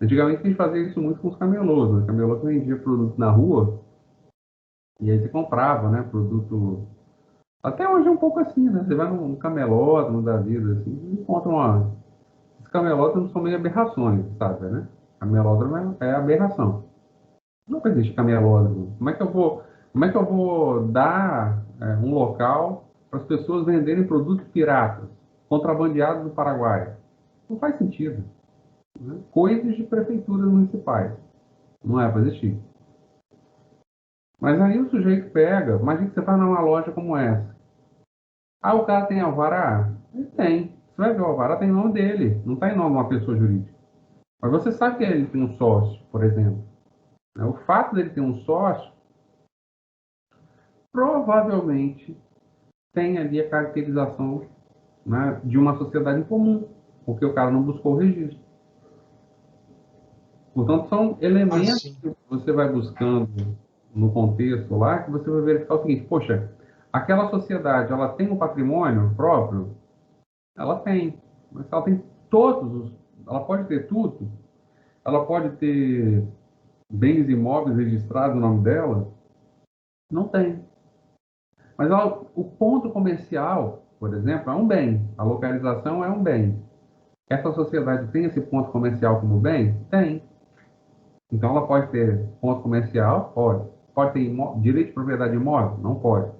Antigamente a gente fazia isso muito com os camelôs, né? Camelô que vendia produto na rua, e aí você comprava, né? Produto. Até hoje é um pouco assim, né? Você vai num camelódromo da vida, assim, e encontra uma. Os camelódromos são meio aberrações, sabe, né? Camelódromo é aberração. Não existe camelódromo. Como é que eu vou dar um local para as pessoas venderem produtos piratas, contrabandeados do Paraguai? Não faz sentido. Né? Coisas de prefeituras municipais. Não é para existir. Mas aí o sujeito pega, imagina que você está numa loja como essa. Ah, o cara tem alvará? Ele tem. Você vai ver o alvará, tem nome dele, não está em nome de uma pessoa jurídica. Mas você sabe que ele tem um sócio, por exemplo. O fato dele ter um sócio, provavelmente tem ali a caracterização, né, de uma sociedade em comum, porque o cara não buscou o registro. Portanto, são elementos assim. que você vai buscando no contexto lá, que você vai verificar o seguinte, poxa, aquela sociedade, ela tem um patrimônio próprio? Ela tem. Mas ela tem ela pode ter tudo? Ela pode ter bens imóveis registrados no nome dela? Não tem. Mas o ponto comercial, por exemplo, é um bem. A localização é um bem. Essa sociedade tem esse ponto comercial como bem? Tem. Então ela pode ter ponto comercial? Pode. Pode ter direito de propriedade imóvel? Não pode.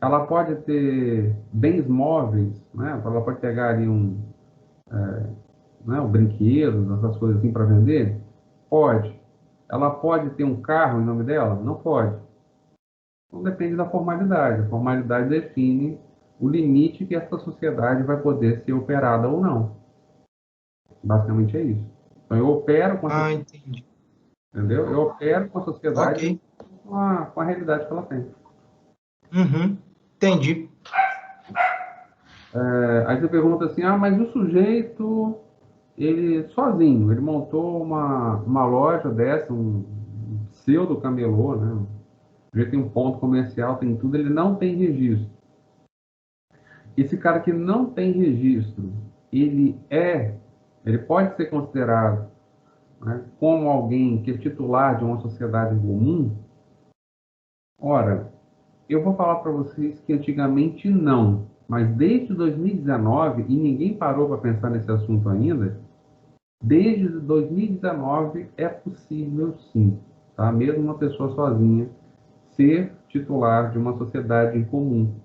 Ela pode ter bens móveis, né? Ela pode pegar ali brinquedos, essas coisas assim para vender? Pode. Ela pode ter um carro em nome dela? Não pode. Então depende da formalidade. A formalidade define o limite que essa sociedade vai poder ser operada ou não. Basicamente é isso. Então eu opero com a Ah, sociedade, entendi. entendeu? Eu opero com a sociedade Ok. com a realidade que ela tem. Uhum. Entendi. Aí você pergunta assim, mas o sujeito, ele sozinho, ele montou uma loja dessa, um pseudo camelô, né? Já tem um ponto comercial, tem tudo, ele não tem registro. Esse cara que não tem registro, ele pode ser considerado né, como alguém que é titular de uma sociedade comum, ora, eu vou falar para vocês que antigamente não, mas desde 2019, e ninguém parou para pensar nesse assunto ainda, desde 2019 é possível sim, tá? Mesmo uma pessoa sozinha ser titular de uma sociedade em comum.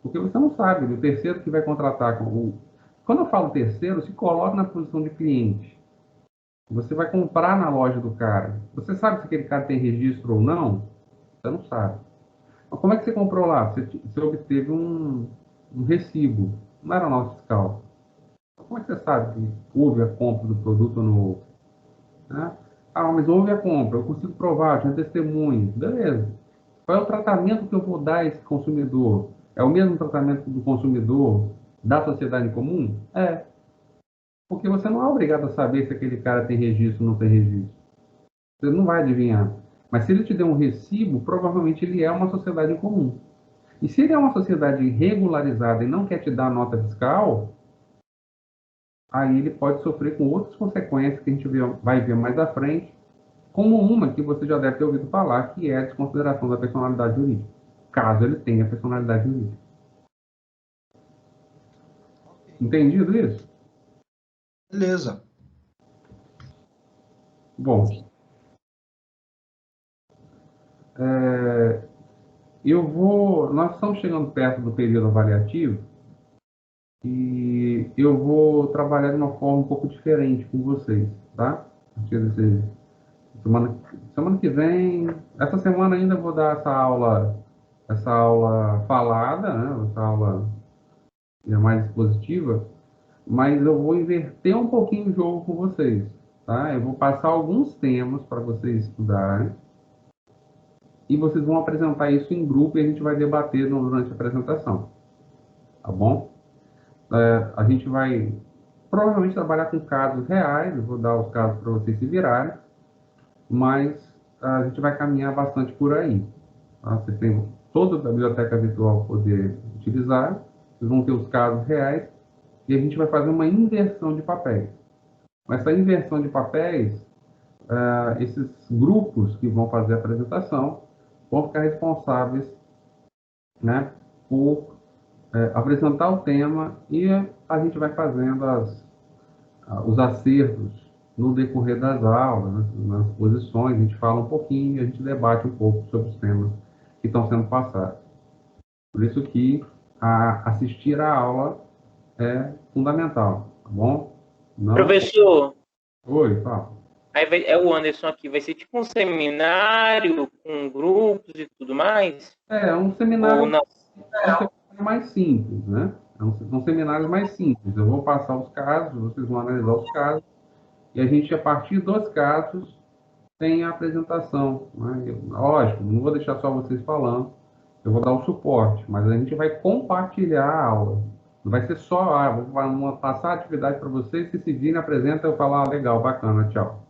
Porque você não sabe, o terceiro que vai contratar com o... Quando eu falo terceiro, se coloque na posição de cliente. Você vai comprar na loja do cara. Você sabe se aquele cara tem registro ou não? Você não sabe. Mas como é que você comprou lá? Você obteve um recibo. Não era nota fiscal. Como é que você sabe que houve a compra do produto ou não houve? Né? Ah, mas houve a compra, eu consigo provar, tinha testemunho. Beleza. Qual é o tratamento que eu vou dar a esse consumidor? É o mesmo tratamento do consumidor da sociedade em comum? É. Porque você não é obrigado a saber se aquele cara tem registro ou não tem registro. Você não vai adivinhar. Mas se ele te der um recibo, provavelmente ele é uma sociedade em comum. E se ele é uma sociedade regularizada e não quer te dar nota fiscal, aí ele pode sofrer com outras consequências que a gente vai ver mais à frente, como uma que você já deve ter ouvido falar, que é a desconsideração da personalidade jurídica, caso ele tenha personalidade jurídica. Entendido isso? Beleza. Bom, nós estamos chegando perto do período avaliativo e eu vou trabalhar de uma forma um pouco diferente com vocês, tá? A partir desse, semana que vem, essa semana ainda vou dar essa aula falada, né? Essa aula mais expositiva, mas eu vou inverter um pouquinho o jogo com vocês, tá? Eu vou passar alguns temas para vocês estudarem e vocês vão apresentar isso em grupo e a gente vai debater durante a apresentação, tá bom? A gente vai provavelmente trabalhar com casos reais, eu vou dar os casos para vocês se virarem, mas a gente vai caminhar bastante por aí. Tá? Vocês têm toda a biblioteca virtual poder utilizar, vocês vão ter os casos reais e a gente vai fazer uma inversão de papéis. Essa inversão de papéis, esses grupos que vão fazer a apresentação vão ficar responsáveis, né, por apresentar o tema e a gente vai fazendo os acertos no decorrer das aulas, né, nas posições, a gente fala um pouquinho, a gente debate um pouco sobre os temas que estão sendo passados. Por isso que assistir a aula é fundamental, tá bom? Não... Professor, Oi, fala. é o Anderson aqui, vai ser tipo um seminário com grupos e tudo mais? É um seminário, Ou não? mais simples, né? São seminários mais simples. Eu vou passar os casos, vocês vão analisar os casos, e a gente, a partir dos casos, tem a apresentação. Né? Lógico, não vou deixar só vocês falando, eu vou dar o suporte, mas a gente vai compartilhar a aula. Não vai ser só, vou passar a atividade para vocês, se virem, apresenta, eu falar, legal, bacana, tchau.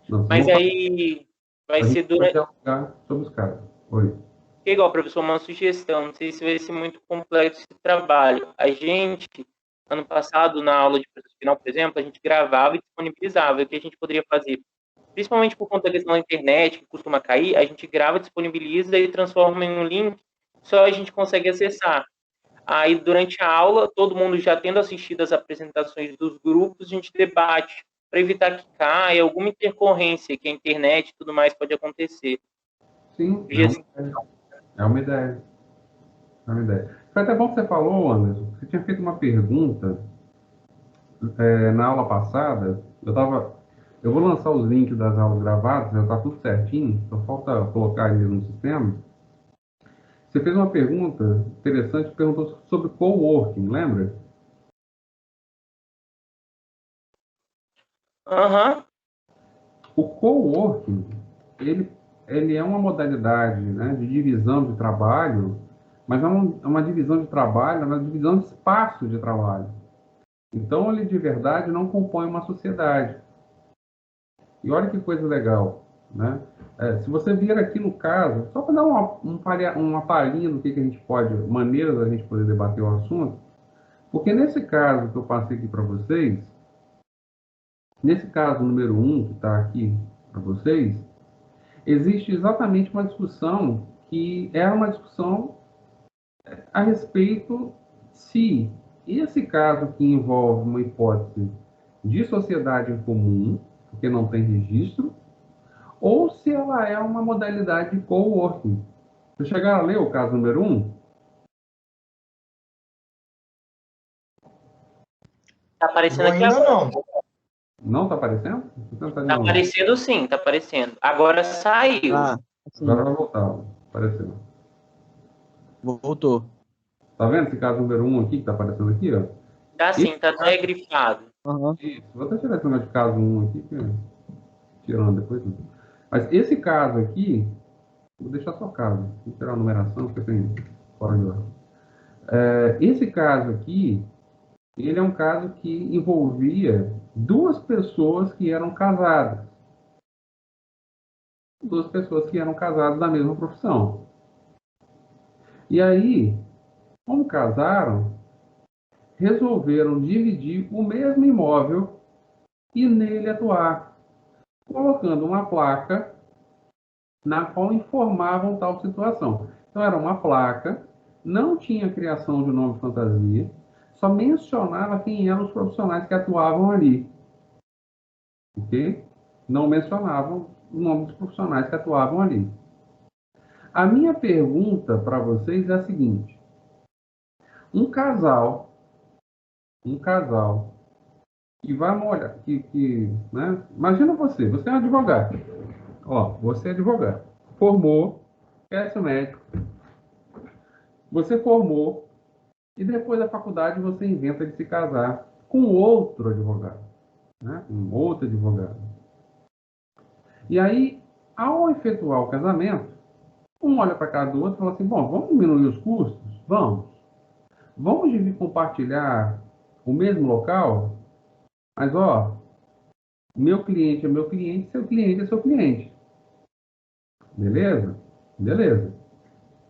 Não, Mas aí vai ser durante... dialogar sobre os casos. Oi. Igual, professor, uma sugestão, não sei se vai ser muito complexo esse trabalho. A gente, ano passado, na aula de processo final, por exemplo, a gente gravava e disponibilizava. O que a gente poderia fazer? Principalmente por conta da questão da internet, que costuma cair, a gente grava, disponibiliza e transforma em um link, só a gente consegue acessar. Aí, durante a aula, todo mundo já tendo assistido as apresentações dos grupos, a gente debate, para evitar que caia alguma intercorrência, que a internet e tudo mais pode acontecer. Sim, é uma ideia. É uma ideia. Foi até bom que você falou, Anderson. Você tinha feito uma pergunta na aula passada. Eu vou lançar os links das aulas gravadas, já está tudo certinho, só falta colocar ele no sistema. Você fez uma pergunta interessante, perguntou sobre coworking, lembra? Aham. O coworking, ele é uma modalidade, né, de divisão de trabalho, mas é uma divisão de trabalho, é uma divisão de espaço de trabalho. Então, ele de verdade não compõe uma sociedade. E olha que coisa legal, né? Se você vir aqui no caso, só para dar uma palhinha do que a gente pode, maneiras da gente poder debater o assunto, porque nesse caso que eu passei aqui para vocês, Nesse caso número 1, que está aqui para vocês, existe exatamente uma discussão que era uma discussão a respeito se esse caso que envolve uma hipótese de sociedade em comum, porque não tem registro, ou se ela é uma modalidade de coworking. Vocês chegaram a ler o caso número 1? Tá aparecendo Eu aqui ainda agora. não. Não está aparecendo? Vou tentar de Tá novo. aparecendo sim, tá aparecendo. Agora saiu. Ah, sim, Agora vai voltar. Apareceu. voltou. Tá vendo esse caso número 1 aqui, que está aparecendo aqui, ó? Tá sim, tá até grifado. Aham. Isso. Vou até tirar esse negócio de caso 1 aqui, tirando depois. Mas esse caso aqui, vou deixar só caso. Vou tirar a numeração, porque tem fora de ordem. Esse caso aqui, ele é um caso que envolvia duas pessoas que eram casadas. Duas pessoas que eram casadas da mesma profissão. E aí, como casaram, resolveram dividir o mesmo imóvel e nele atuar, colocando uma placa na qual informavam tal situação. Então, era uma placa, não tinha criação de nome fantasia, só mencionava quem eram os profissionais que atuavam ali. Ok? Não mencionavam o nome dos profissionais que atuavam ali. A minha pergunta para vocês é a seguinte: um casal que vai molhar, né? Imagina você é um advogado. Ó, você é advogado. Formou, quer ser médico. Você formou e depois da faculdade você inventa de se casar com outro advogado, né? Com outro advogado. E aí, ao efetuar o casamento, um olha para a cara do outro e fala assim: bom, vamos diminuir os custos? Vamos. Vamos compartilhar o mesmo local? Mas, ó, meu cliente é meu cliente, seu cliente é seu cliente. Beleza? Beleza.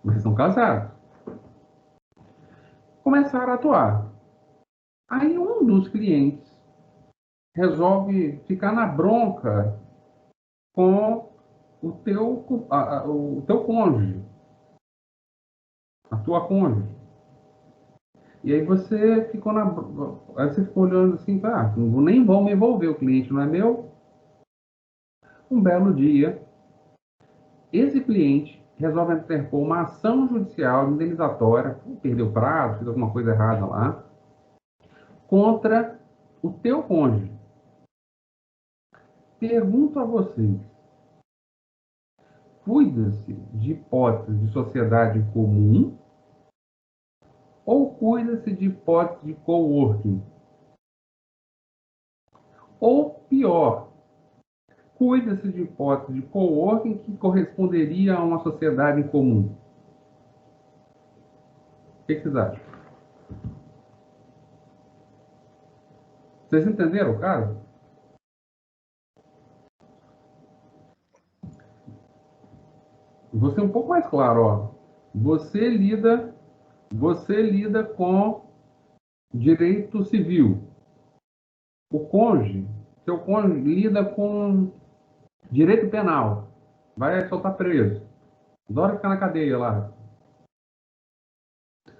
Mas são casados. Começaram a atuar. Aí um dos clientes resolve ficar na bronca com o teu cônjuge, a tua cônjuge. E aí você ficou aí você ficou olhando assim, nem vou me envolver, o cliente não é meu. Um belo dia, esse cliente resolve interpor uma ação judicial indenizatória, perdeu prazo, fez alguma coisa errada lá, contra o teu cônjuge. Pergunto a vocês, cuida-se de hipótese de sociedade comum ou cuida-se de hipótese de coworking? Ou pior, cuida-se de hipótese de coworking que corresponderia a uma sociedade em comum? O que vocês acham? Vocês entenderam o caso? Vou ser um pouco mais claro, ó. Você lida com direito civil. Seu cônjuge lida com direito penal. Vai soltar preso. Adora ficar na cadeia lá.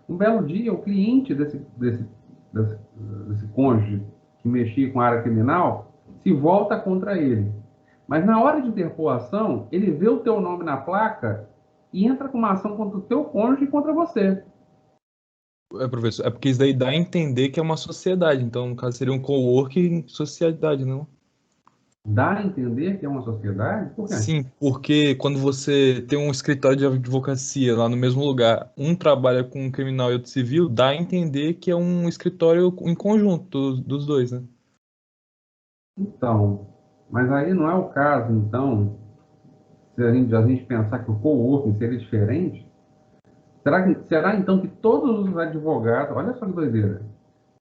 Um belo dia, o cliente desse cônjuge que mexia com a área criminal se volta contra ele. Mas na hora de interpor a ação, ele vê o teu nome na placa e entra com uma ação contra o teu cônjuge e contra você. Professor, é porque isso daí dá a entender que é uma sociedade. Então, no caso, seria um coworking sociedade, não? Dá a entender que é uma sociedade? Por quê? Sim, porque quando você tem um escritório de advocacia lá no mesmo lugar, um trabalha com um criminal e outro civil, dá a entender que é um escritório em conjunto dos dois, né? Então, mas aí não é o caso, então, se a gente pensar que o coworking seria diferente, será então que todos os advogados, olha só que doideira,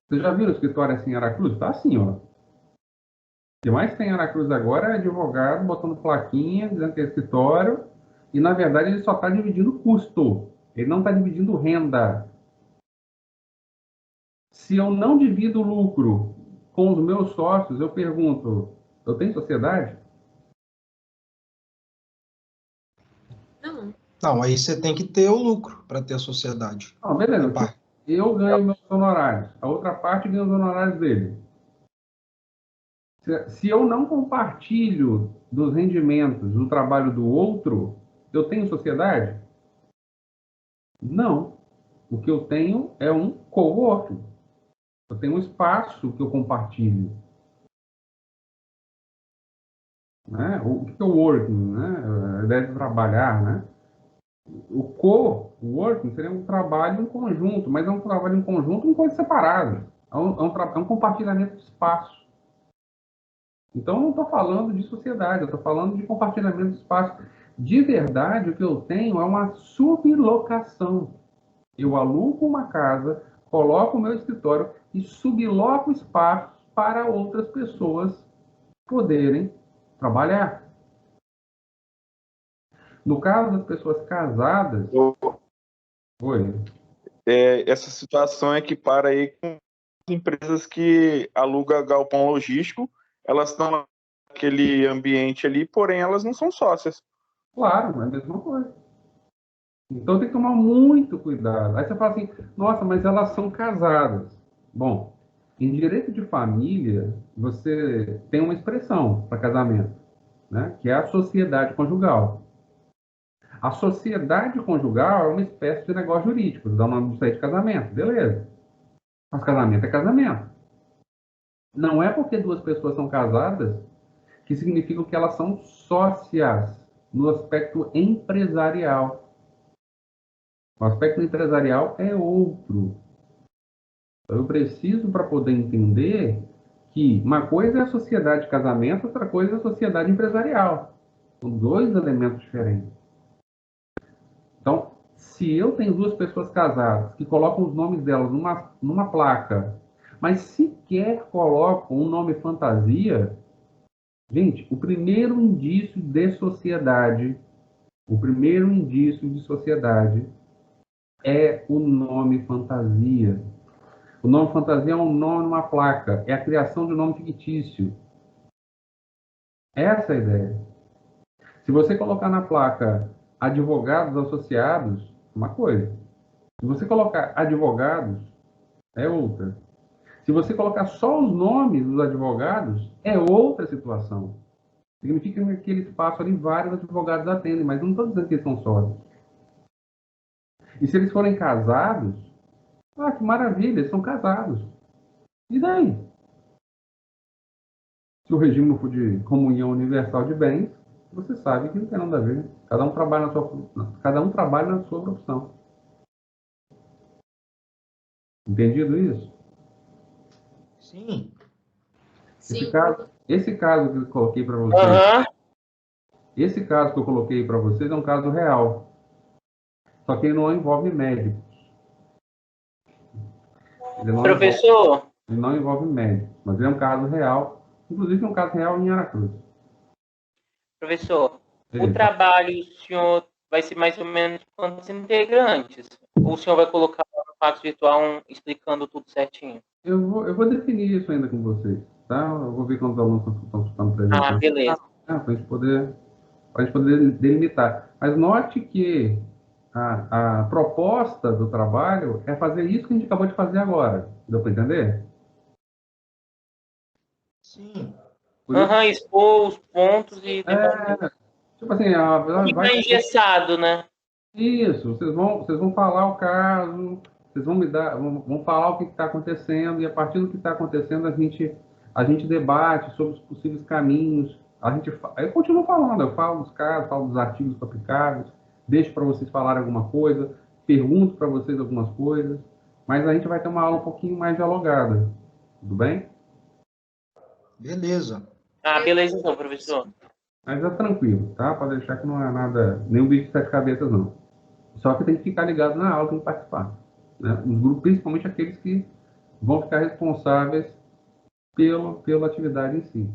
vocês já viram o escritório assim em Aracruz? Tá assim, ó. O que mais tem em Aracruz agora é advogado botando plaquinha, dizendo que é escritório, e na verdade ele só está dividindo custo, ele não está dividindo renda. Se eu não divido o lucro com os meus sócios, eu pergunto, eu tenho sociedade? Não. Não, aí você tem que ter o lucro para ter a sociedade. Não, beleza. A parte. Eu ganho meus honorários, a outra parte ganha os honorários dele. Se eu não compartilho dos rendimentos do trabalho do outro, eu tenho sociedade? Não. O que eu tenho é um coworking. Eu tenho um espaço que eu compartilho. Né? O que é o working? Né? A ideia de trabalhar, né? O co-working seria um trabalho em conjunto, mas é um trabalho em conjunto em coisas separadas. É um compartilhamento de espaço. Então, eu não estou falando de sociedade, eu estou falando de compartilhamento de espaço. De verdade, o que eu tenho é uma sublocação. Eu alugo uma casa, coloco o meu escritório e subloco espaço para outras pessoas poderem trabalhar. No caso das pessoas casadas... Oi. Essa situação equipara aí com as empresas que alugam galpão logístico, elas estão naquele ambiente ali, porém elas não são sócias. Claro, é a mesma coisa. Então tem que tomar muito cuidado. Aí você fala assim, nossa, mas elas são casadas. Bom, em direito de família, você tem uma expressão para casamento, né? Que é a sociedade conjugal. A sociedade conjugal é uma espécie de negócio jurídico, dá o nome disso aí de casamento, beleza. Mas casamento é casamento. Não é porque duas pessoas são casadas que significa que elas são sócias no aspecto empresarial. O aspecto empresarial é outro. Então, eu preciso, para poder entender, que uma coisa é a sociedade de casamento, outra coisa é a sociedade empresarial. São dois elementos diferentes. Então, se eu tenho duas pessoas casadas que colocam os nomes delas numa placa, mas sequer colocam um nome fantasia, gente, o primeiro indício de sociedade é o nome fantasia. O nome fantasia é um nome numa placa, é a criação de um nome fictício. Essa é a ideia. Se você colocar na placa advogados associados, uma coisa. Se você colocar advogados, é outra. Se você colocar só os nomes dos advogados, é outra situação. Significa que naquele espaço ali vários advogados atendem, mas não estou dizendo que eles são sócios. E se eles forem casados, que maravilha, eles são casados. E daí? Se o regime não for de comunhão universal de bens, você sabe que não tem nada a ver. Cada um trabalha na sua profissão. Entendido isso? Sim. Sim. Esse caso que eu coloquei para vocês, esse caso que eu coloquei para vocês é um caso real. Só que ele não envolve médicos. Professor, Ele não envolve médicos, mas ele é um caso real. Inclusive é um caso real em Aracruz. professor, o Beleza. trabalho, o senhor vai ser mais ou menos quantos integrantes? Ou o senhor vai colocar no fato virtual explicando tudo certinho? Eu vou definir isso ainda com vocês, tá? Eu vou ver quantos alunos estão escutando para a gente. Beleza. Para a gente poder delimitar. Mas note que a proposta do trabalho é fazer isso que a gente acabou de fazer agora. Deu para entender? Sim. Expor os pontos e... Tipo assim, Fica engessado, né? Isso, vocês vão falar o caso, vocês vão falar o que está acontecendo, e a partir do que está acontecendo, a gente debate sobre os possíveis caminhos. Eu continuo falando, eu falo dos casos, falo dos artigos aplicados, deixo para vocês falarem alguma coisa, pergunto para vocês algumas coisas, mas a gente vai ter uma aula um pouquinho mais dialogada. Tudo bem? Beleza. Beleza então, professor. Mas é tranquilo, tá? Para deixar que não é nada, nenhum bicho de sete cabeças, não. Só que tem que ficar ligado na aula, tem que participar. Né? Os grupos, principalmente aqueles que vão ficar responsáveis pela atividade em si.